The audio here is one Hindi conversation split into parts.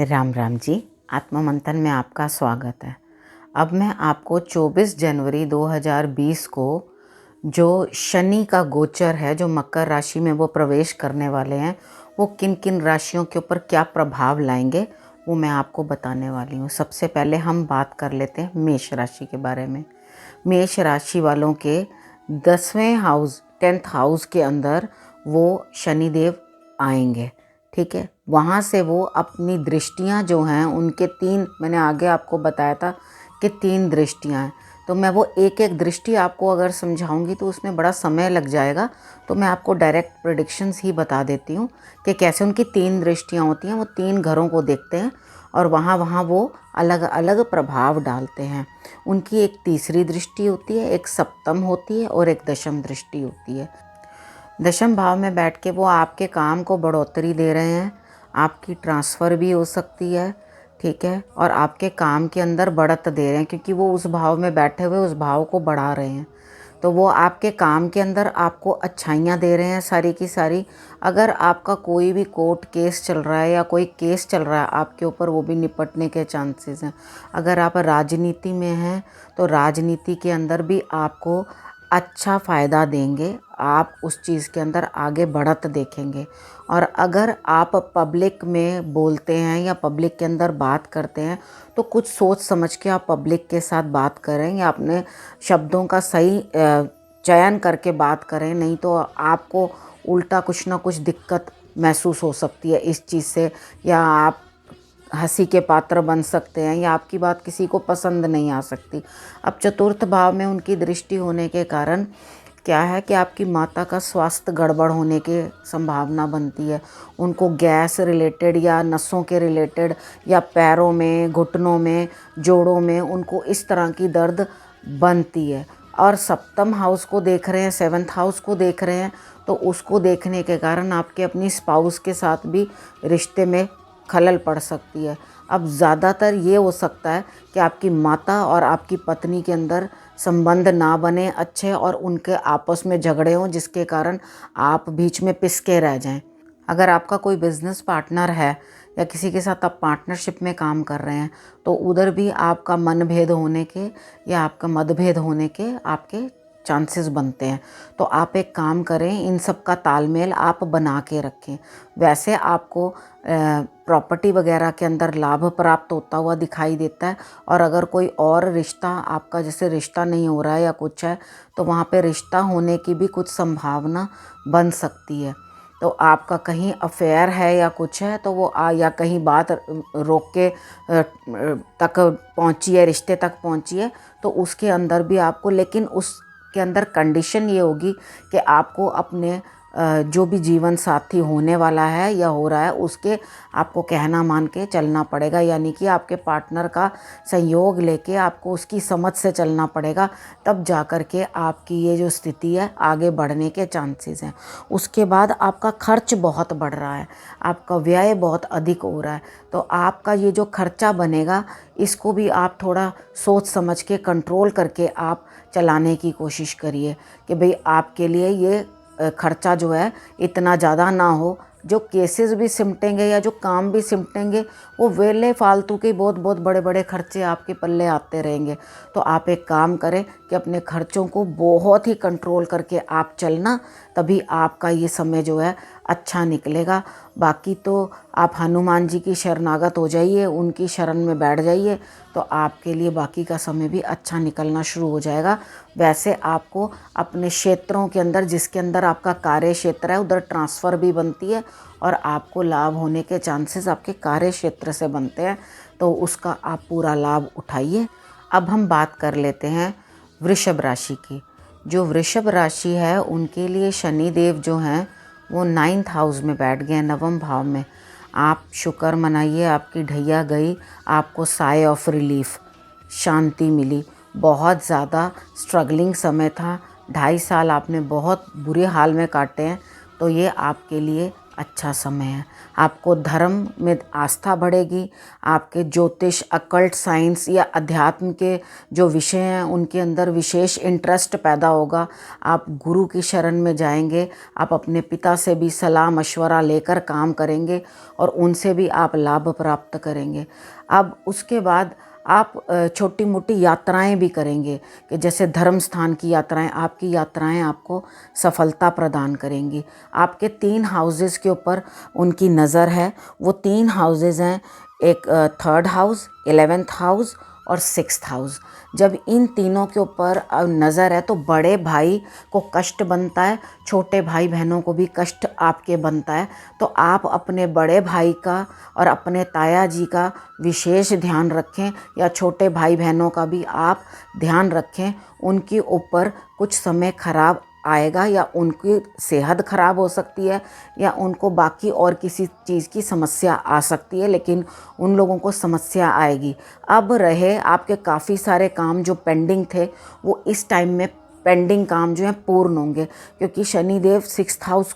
राम राम जी। आत्मा मंथन में आपका स्वागत है। अब मैं आपको 24 जनवरी 2020 को जो शनि का गोचर है, जो मकर राशि में वो प्रवेश करने वाले हैं, वो किन किन राशियों के ऊपर क्या प्रभाव लाएंगे वो मैं आपको बताने वाली हूँ। सबसे पहले हम बात कर लेते हैं मेष राशि के बारे में। मेष राशि वालों के 10वें हाउस 10th हाउस के अंदर वो शनिदेव आएंगे। ठीक है, वहाँ से वो अपनी दृष्टियाँ जो हैं उनके 3, मैंने आगे आपको बताया था कि 3 दृष्टियाँ हैं, तो मैं वो एक एक दृष्टि आपको अगर समझाऊंगी तो उसमें बड़ा समय लग जाएगा। तो मैं आपको डायरेक्ट प्रेडिक्शंस ही बता देती हूँ कि कैसे उनकी 3 दृष्टियाँ होती हैं। वो 3 घरों को देखते हैं और वहाँ वहाँ वो अलग अलग प्रभाव डालते हैं। उनकी एक तीसरी दृष्टि होती है, एक सप्तम होती है और एक दशम दृष्टि होती है। दशम भाव में बैठ के वो आपके काम को बढ़ोतरी दे रहे हैं, आपकी ट्रांसफ़र भी हो सकती है। ठीक है, और आपके काम के अंदर बढ़त दे रहे हैं क्योंकि वो उस भाव में बैठे हुए उस भाव को बढ़ा रहे हैं। तो वो आपके काम के अंदर आपको अच्छाइयाँ दे रहे हैं सारी की सारी। अगर आपका कोई भी कोर्ट केस चल रहा है या कोई केस चल रहा है आपके ऊपर, वो भी निपटने के चांसेस हैं। अगर आप राजनीति में हैं तो राजनीति के अंदर भी आपको अच्छा फ़ायदा देंगे, आप उस चीज़ के अंदर आगे बढ़त देखेंगे। और अगर आप पब्लिक में बोलते हैं या पब्लिक के अंदर बात करते हैं तो कुछ सोच समझ के आप पब्लिक के साथ बात करें या अपने शब्दों का सही चयन करके बात करें, नहीं तो आपको उल्टा कुछ ना कुछ दिक्कत महसूस हो सकती है इस चीज़ से, या आप हंसी के पात्र बन सकते हैं या आपकी बात किसी को पसंद नहीं आ सकती। अब चतुर्थ भाव में उनकी दृष्टि होने के कारण क्या है कि आपकी माता का स्वास्थ्य गड़बड़ होने की संभावना बनती है। उनको गैस रिलेटेड या नसों के रिलेटेड या पैरों में, घुटनों में, जोड़ों में उनको इस तरह की दर्द बनती है। और सप्तम हाउस को देख रहे हैं, 7th हाउस को देख रहे हैं, तो उसको देखने के कारण आपके अपनी स्पाउस के साथ भी रिश्ते में खलल पड़ सकती है। अब ज़्यादातर ये हो सकता है कि आपकी माता और आपकी पत्नी के अंदर संबंध ना बने अच्छे और उनके आपस में झगड़े हों, जिसके कारण आप बीच में पिसके रह जाएं। अगर आपका कोई बिजनेस पार्टनर है या किसी के साथ आप पार्टनरशिप में काम कर रहे हैं तो उधर भी आपका मनभेद होने के या आपका मतभेद होने के आपके चांसेस बनते हैं। तो आप एक काम करें, इन सब का तालमेल आप बना के रखें। वैसे आपको प्रॉपर्टी वगैरह के अंदर लाभ प्राप्त होता हुआ दिखाई देता है। और अगर कोई और रिश्ता आपका, जैसे रिश्ता नहीं हो रहा है या कुछ है, तो वहाँ पे रिश्ता होने की भी कुछ संभावना बन सकती है। तो आपका कहीं अफेयर है या कुछ है तो वो या कहीं बात रोक के तक पहुँची है, रिश्ते तक पहुँची है, तो उसके अंदर भी आपको, लेकिन उसके अंदर कंडीशन ये होगी कि आपको अपने जो भी जीवन साथी होने वाला है या हो रहा है उसके आपको कहना मान के चलना पड़ेगा। यानी कि आपके पार्टनर का सहयोग लेके आपको उसकी समझ से चलना पड़ेगा, तब जा कर के आपकी ये जो स्थिति है आगे बढ़ने के चांसेस हैं। उसके बाद आपका खर्च बहुत बढ़ रहा है, आपका व्यय बहुत अधिक हो रहा है, तो आपका ये जो खर्चा बनेगा इसको भी आप थोड़ा सोच समझ के कंट्रोल करके आप चलाने की कोशिश करिए कि भाई आपके लिए ये खर्चा जो है इतना ज़्यादा ना हो। जो केसेस भी सिमटेंगे या जो काम भी सिमटेंगे वो वेले फालतू के बहुत बहुत बड़े बड़े खर्चे आपके पल्ले आते रहेंगे। तो आप एक काम करें कि अपने खर्चों को बहुत ही कंट्रोल करके आप चलना, तभी आपका ये समय जो है अच्छा निकलेगा। बाकी तो आप हनुमान जी की शरणागत हो जाइए, उनकी शरण में बैठ जाइए, तो आपके लिए बाकी का समय भी अच्छा निकलना शुरू हो जाएगा। वैसे आपको अपने क्षेत्रों के अंदर, जिसके अंदर आपका कार्य क्षेत्र है, उधर ट्रांसफ़र भी बनती है और आपको लाभ होने के चांसेस आपके कार्य क्षेत्र से बनते हैं, तो उसका आप पूरा लाभ उठाइए। अब हम बात कर लेते हैं वृषभ राशि की। जो वृषभ राशि है उनके लिए शनिदेव जो हैं वो 9th हाउस में बैठ गए, 9वें भाव में। आप शुक्र मनाइए, आपकी ढैया गई, आपको साय ऑफ रिलीफ, शांति मिली। बहुत ज़्यादा स्ट्रगलिंग समय था, 2.5 साल आपने बहुत बुरे हाल में काटे हैं, तो ये आपके लिए अच्छा समय है। आपको धर्म में आस्था बढ़ेगी, आपके ज्योतिष, अकल्ट साइंस या अध्यात्म के जो विषय हैं उनके अंदर विशेष इंटरेस्ट पैदा होगा। आप गुरु की शरण में जाएंगे, आप अपने पिता से भी सलाह मशवरा लेकर काम करेंगे और उनसे भी आप लाभ प्राप्त करेंगे। अब उसके बाद आप छोटी मोटी यात्राएं भी करेंगे कि जैसे धर्म स्थान की यात्राएं, आपकी यात्राएं आपको सफलता प्रदान करेंगी। आपके 3 हाउसेस के ऊपर उनकी नज़र है। वो 3 हाउसेस हैं, एक 3rd हाउस, 11th हाउस और 6th हाउस। जब इन तीनों के ऊपर नज़र है तो बड़े भाई को कष्ट बनता है, छोटे भाई बहनों को भी कष्ट आपके बनता है। तो आप अपने बड़े भाई का और अपने ताया जी का विशेष ध्यान रखें, या छोटे भाई बहनों का भी आप ध्यान रखें। उनके ऊपर कुछ समय खराब आएगा, या उनकी सेहत खराब हो सकती है, या उनको बाकी और किसी चीज़ की समस्या आ सकती है, लेकिन उन लोगों को समस्या आएगी। अब रहे आपके काफ़ी सारे काम जो पेंडिंग थे, वो इस टाइम में पेंडिंग काम जो है पूर्ण होंगे, क्योंकि शनिदेव 6th हाउस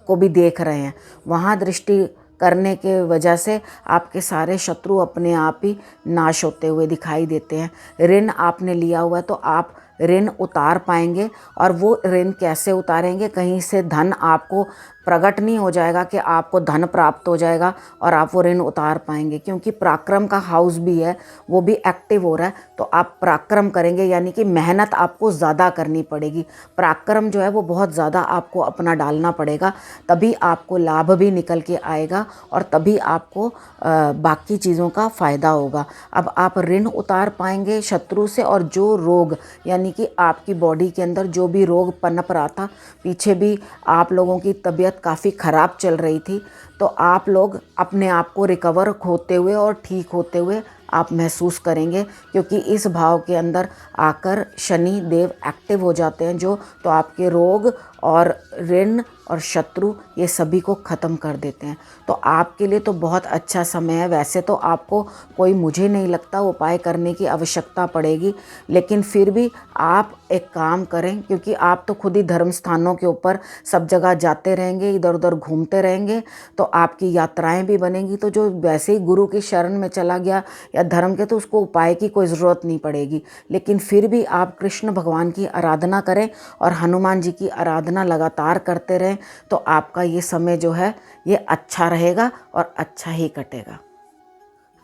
को भी देख रहे हैं। वहाँ दृष्टि करने के वजह से आपके सारे शत्रु अपने आप ही नाश होते हुए दिखाई देते हैं। ऋण आपने लिया हुआ है तो आप ऋण उतार पाएंगे, और वो ऋण कैसे उतारेंगे, कहीं से धन आपको प्रकट नहीं हो जाएगा कि आपको धन प्राप्त हो जाएगा और आप वो ऋण उतार पाएंगे, क्योंकि पराक्रम का हाउस भी है, वो भी एक्टिव हो रहा है। तो आप पराक्रम करेंगे, यानी कि मेहनत आपको ज़्यादा करनी पड़ेगी। पराक्रम जो है वो बहुत ज़्यादा आपको अपना डालना पड़ेगा, तभी आपको लाभ भी निकल के आएगा और तभी आपको बाकी चीज़ों का फ़ायदा होगा। अब आप ऋण उतार पाएंगे शत्रु से, और जो रोग, यानी कि आपकी बॉडी के अंदर जो भी रोग पनप रहा था, पीछे भी आप लोगों की तबीयत काफ़ी ख़राब चल रही थी, तो आप लोग अपने आप को रिकवर होते हुए और ठीक होते हुए आप महसूस करेंगे, क्योंकि इस भाव के अंदर आकर शनि देव एक्टिव हो जाते हैं जो, तो आपके रोग और ऋण और शत्रु ये सभी को ख़त्म कर देते हैं। तो आपके लिए तो बहुत अच्छा समय है। वैसे तो आपको कोई, मुझे नहीं लगता, उपाय करने की आवश्यकता पड़ेगी, लेकिन फिर भी आप एक काम करें, क्योंकि आप तो खुद ही धर्म स्थानों के ऊपर सब जगह जाते रहेंगे, इधर उधर घूमते रहेंगे, तो आपकी यात्राएं भी बनेंगी। तो जो वैसे ही गुरु की शरण में चला गया या धर्म के, तो उसको उपाय की कोई ज़रूरत नहीं पड़ेगी। लेकिन फिर भी आप कृष्ण भगवान की आराधना करें और हनुमान जी की आराधना लगातार करते रहें, तो आपका ये समय जो है ये अच्छा रहेगा और अच्छा ही कटेगा।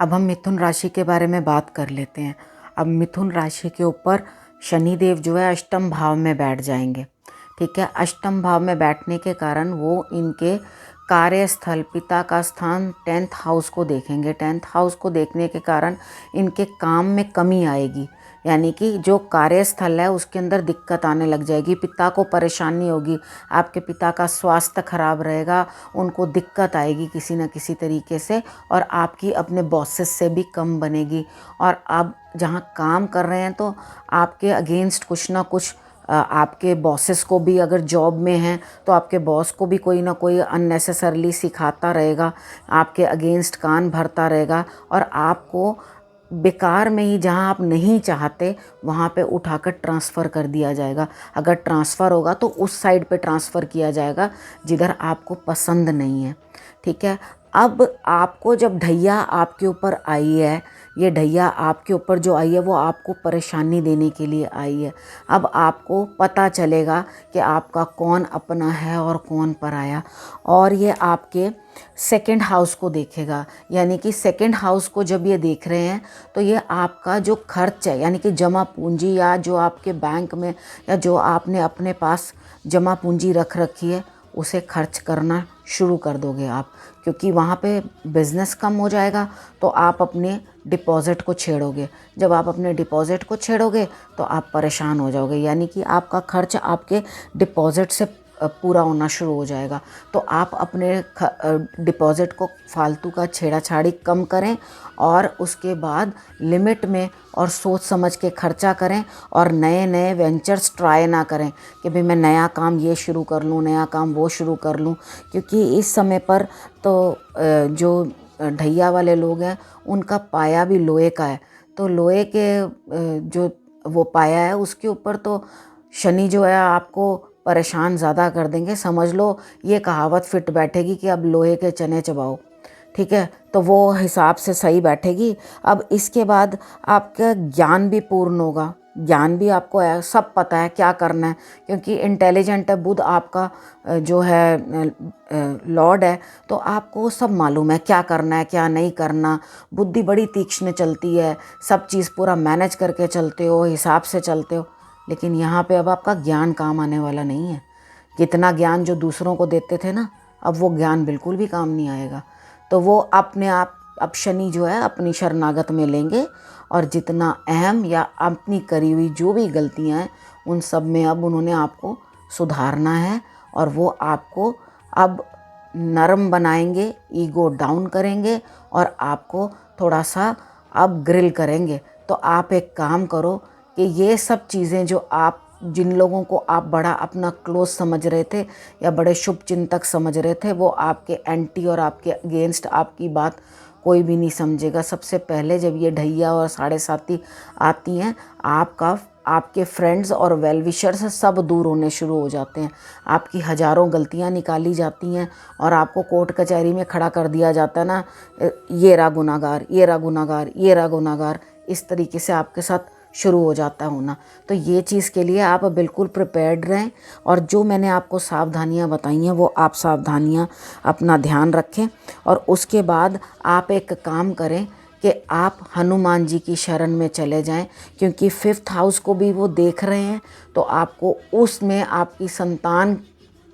अब हम मिथुन राशि के बारे में बात कर लेते हैं। अब मिथुन राशि के ऊपर शनिदेव जो है अष्टम भाव में बैठ जाएंगे। ठीक है, अष्टम भाव में बैठने के कारण वो इनके कार्यस्थल, पिता का स्थान 10th हाउस को देखेंगे। 10th हाउस को देखने के कारण इनके काम में कमी आएगी, यानी कि जो कार्यस्थल है उसके अंदर दिक्कत आने लग जाएगी, पिता को परेशानी होगी, आपके पिता का स्वास्थ्य खराब रहेगा, उनको दिक्कत आएगी किसी न किसी तरीके से, और आपकी अपने बॉसेस से भी कम बनेगी। और आप जहाँ काम कर रहे हैं तो आपके अगेंस्ट कुछ ना कुछ, आपके बॉसेस को भी, अगर जॉब में हैं तो आपके बॉस को भी कोई ना कोई अननेसेसरली सिखाता रहेगा, आपके अगेंस्ट कान भरता रहेगा, और आपको बेकार में ही, जहां आप नहीं चाहते वहां पे उठाकर ट्रांसफ़र कर दिया जाएगा। अगर ट्रांसफ़र होगा तो उस साइड पे ट्रांसफ़र किया जाएगा जिधर आपको पसंद नहीं है। ठीक है, अब आपको जब ढैया आपके ऊपर आई है, ये ढैया आपके ऊपर जो आई है वो आपको परेशानी देने के लिए आई है। अब आपको पता चलेगा कि आपका कौन अपना है और कौन पराया, और ये आपके 2nd हाउस को देखेगा। यानी कि 2nd हाउस को जब ये देख रहे हैं तो ये आपका जो खर्च है, यानी कि जमा पूंजी, या जो आपके बैंक में या जो आपने अपने पास जमा पूंजी रख रखी है, उसे खर्च करना शुरू कर दोगे आप, क्योंकि वहाँ पे बिज़नेस कम हो जाएगा तो आप अपने डिपॉज़िट को छेड़ोगे। जब आप अपने डिपॉज़िट को छेड़ोगे तो आप परेशान हो जाओगे, यानी कि आपका खर्च आपके डिपॉज़िट से पूरा होना शुरू हो जाएगा। तो आप अपने डिपॉज़िट को फालतू का छेड़ाछाड़ी कम करें, और उसके बाद लिमिट में और सोच समझ के खर्चा करें, और नए नए वेंचर्स ट्राई ना करें कि भाई मैं नया काम ये शुरू कर लूँ, नया काम वो शुरू कर लूँ, क्योंकि इस समय पर तो जो ढैया वाले लोग हैं उनका पाया भी लोहे का है। तो लोहे के जो वो पाया है उसके ऊपर तो शनि जो है आपको परेशान ज़्यादा कर देंगे, समझ लो ये कहावत फिट बैठेगी कि अब लोहे के चने चबाओ, ठीक है। तो वो हिसाब से सही बैठेगी। अब इसके बाद आपका ज्ञान भी पूर्ण होगा, ज्ञान भी आपको सब पता है क्या करना है, क्योंकि इंटेलिजेंट है बुध आपका जो है लॉर्ड है, तो आपको सब मालूम है क्या करना है क्या नहीं करना। बुद्धि बड़ी तीक्ष्ण चलती है, सब चीज़ पूरा मैनेज करके चलते हो, हिसाब से चलते हो। लेकिन यहाँ पे अब आपका ज्ञान काम आने वाला नहीं है। कितना ज्ञान जो दूसरों को देते थे ना, अब वो ज्ञान बिल्कुल भी काम नहीं आएगा। तो वो अपने आप अब शनि जो है अपनी शरणागत में लेंगे, और जितना अहम या अपनी करी हुई जो भी गलतियां हैं उन सब में अब उन्होंने आपको सुधारना है, और वो आपको अब नरम बनाएंगे, ईगो डाउन करेंगे, और आपको थोड़ा सा अब ग्रिल करेंगे। तो आप एक काम करो कि ये सब चीज़ें जो आप जिन लोगों को आप बड़ा अपना क्लोज समझ रहे थे या बड़े शुभ चिंतक समझ रहे थे, वो आपके एंटी और आपके अगेंस्ट आपकी बात कोई भी नहीं समझेगा। सबसे पहले जब ये ढैया और साढ़े साथी आती हैं, आपके फ्रेंड्स और वेल विशर्स सब दूर होने शुरू हो जाते हैं। आपकी हज़ारों गलतियां निकाली जाती हैं और आपको कोर्ट कचहरी में खड़ा कर दिया जाता है ना, ये रहा गुनाहगार, ये रहा गुनाहगार, ये रहा गुनाहगार। इस तरीके से आपके साथ शुरू हो जाता है होना। तो ये चीज़ के लिए आप बिल्कुल प्रिपेयर्ड रहें, और जो मैंने आपको सावधानियां बताई हैं वो आप सावधानियां अपना ध्यान रखें। और उसके बाद आप एक काम करें कि आप हनुमान जी की शरण में चले जाएं, क्योंकि 5th हाउस को भी वो देख रहे हैं। तो आपको उसमें आपकी संतान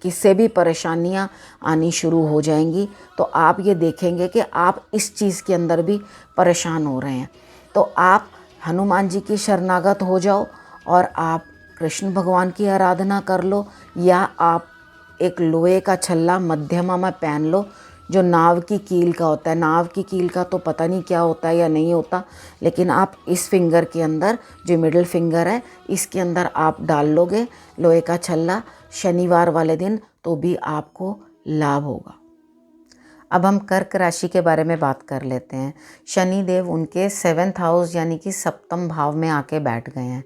किससे भी परेशानियां आनी शुरू हो जाएंगी। तो आप ये देखेंगे कि आप इस चीज़ के अंदर भी परेशान हो रहे हैं। तो आप हनुमान जी की शरणागत हो जाओ, और आप कृष्ण भगवान की आराधना कर लो, या आप एक लोहे का छल्ला मध्यमा में पहन लो जो नाव की कील का होता है। नाव की कील का तो पता नहीं क्या होता है या नहीं होता, लेकिन आप इस फिंगर के अंदर, जो मिडिल फिंगर है, इसके अंदर आप डाल लोगे लोहे का छल्ला शनिवार वाले दिन, तो भी आपको लाभ होगा। अब हम कर्क राशि के बारे में बात कर लेते हैं। शनि देव उनके 7th हाउस यानी कि सप्तम भाव में आके बैठ गए हैं।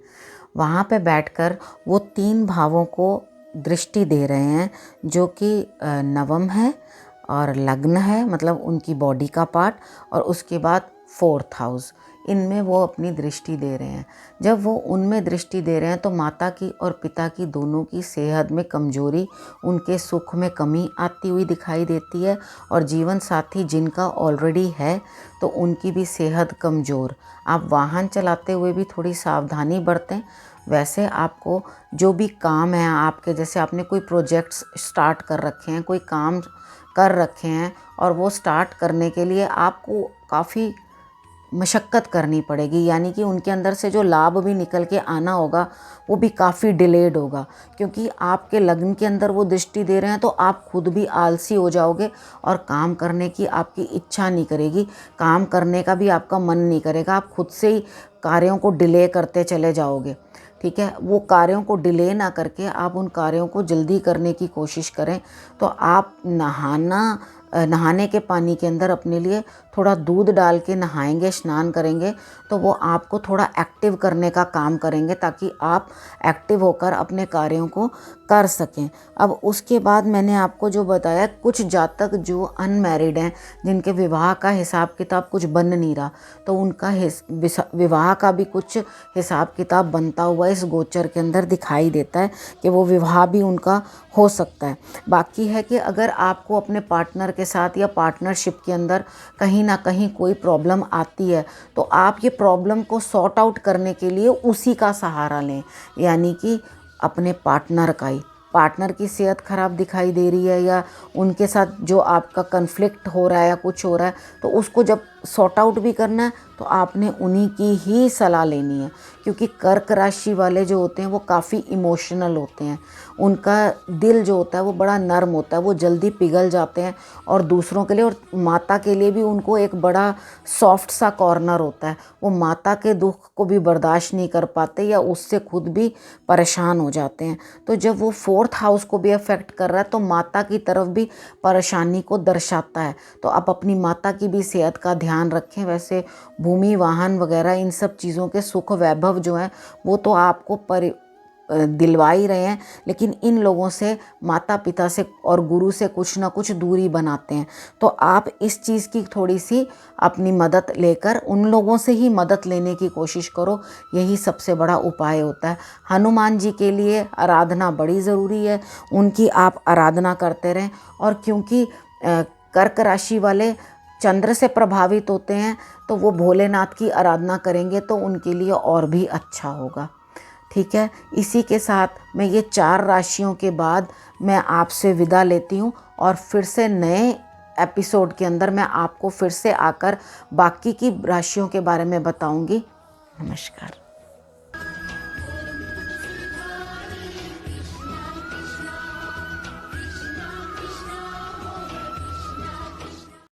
वहाँ पे बैठकर वो 3 भावों को दृष्टि दे रहे हैं, जो कि नवम है और लग्न है, मतलब उनकी बॉडी का पार्ट, और उसके बाद 4th हाउस, इनमें वो अपनी दृष्टि दे रहे हैं। जब वो उनमें दृष्टि दे रहे हैं तो माता की और पिता की दोनों की सेहत में कमजोरी, उनके सुख में कमी आती हुई दिखाई देती है, और जीवन साथी जिनका ऑलरेडी है तो उनकी भी सेहत कमज़ोर। आप वाहन चलाते हुए भी थोड़ी सावधानी बरतें। वैसे आपको जो भी काम है आपके, जैसे आपने कोई प्रोजेक्ट्स स्टार्ट कर रखे हैं, कोई काम कर रखे हैं, और वो स्टार्ट करने के लिए आपको काफ़ी मशक्क़त करनी पड़ेगी, यानी कि उनके अंदर से जो लाभ भी निकल के आना होगा वो भी काफ़ी डिलेड होगा, क्योंकि आपके लग्न के अंदर वो दृष्टि दे रहे हैं। तो आप खुद भी आलसी हो जाओगे और काम करने की आपकी इच्छा नहीं करेगी, काम करने का भी आपका मन नहीं करेगा। आप खुद से ही कार्यों को डिले करते चले जाओगे, ठीक है। वो कार्यों को डिले ना करके आप उन कार्यों को जल्दी करने की कोशिश करें। तो आप नहाने के पानी के अंदर अपने लिए थोड़ा दूध डाल के नहाएंगे, स्नान करेंगे, तो वो आपको थोड़ा एक्टिव करने का काम करेंगे, ताकि आप एक्टिव होकर अपने कार्यों को कर सकें। अब उसके बाद मैंने आपको जो बताया, कुछ जातक जो अनमैरिड हैं, जिनके विवाह का हिसाब किताब कुछ बन नहीं रहा, तो उनका विवाह का भी कुछ हिसाब किताब बनता हुआ इस गोचर के अंदर दिखाई देता है कि वो विवाह भी उनका हो सकता है। बाकी है कि अगर आपको अपने पार्टनर के साथ या पार्टनरशिप के अंदर कहीं ना कहीं कोई प्रॉब्लम आती है, तो आप ये प्रॉब्लम को सॉर्ट आउट करने के लिए उसी का सहारा लें, यानी कि अपने पार्टनर का ही। पार्टनर की सेहत ख़राब दिखाई दे रही है, या उनके साथ जो आपका कन्फ्लिक्ट हो रहा है या कुछ हो रहा है, तो उसको जब सॉर्ट आउट भी करना है तो आपने उन्हीं की ही सलाह लेनी है। क्योंकि कर्क राशि वाले जो होते हैं वो काफ़ी इमोशनल होते हैं, उनका दिल जो होता है वो बड़ा नर्म होता है, वो जल्दी पिघल जाते हैं, और दूसरों के लिए और माता के लिए भी उनको एक बड़ा सॉफ्ट सा कॉर्नर होता है। वो माता के दुख को भी बर्दाश्त नहीं कर पाते, या उससे खुद भी परेशान हो जाते हैं। तो जब वो 4th हाउस को भी अफेक्ट कर रहा है, तो माता की तरफ भी परेशानी को दर्शाता है। तो आप अपनी माता की भी सेहत का ध्यान रखें। वैसे भूमि, वाहन वगैरह इन सब चीज़ों के सुख वैभव जो हैं वो तो आपको दिलवा ही रहे हैं, लेकिन इन लोगों से, माता पिता से और गुरु से कुछ ना कुछ दूरी बनाते हैं। तो आप इस चीज़ की थोड़ी सी अपनी मदद लेकर उन लोगों से ही मदद लेने की कोशिश करो, यही सबसे बड़ा उपाय होता है। हनुमान जी के लिए आराधना बड़ी ज़रूरी है, उनकी आप आराधना करते रहें। और क्योंकि कर्क राशि वाले चंद्र से प्रभावित होते हैं, तो वो भोलेनाथ की आराधना करेंगे तो उनके लिए और भी अच्छा होगा। ठीक है, इसी के साथ मैं ये 4 राशियों के बाद मैं आपसे विदा लेती हूँ और फिर से नए एपिसोड के अंदर मैं आपको फिर से आकर बाकी की राशियों के बारे में बताऊँगी। नमस्कार।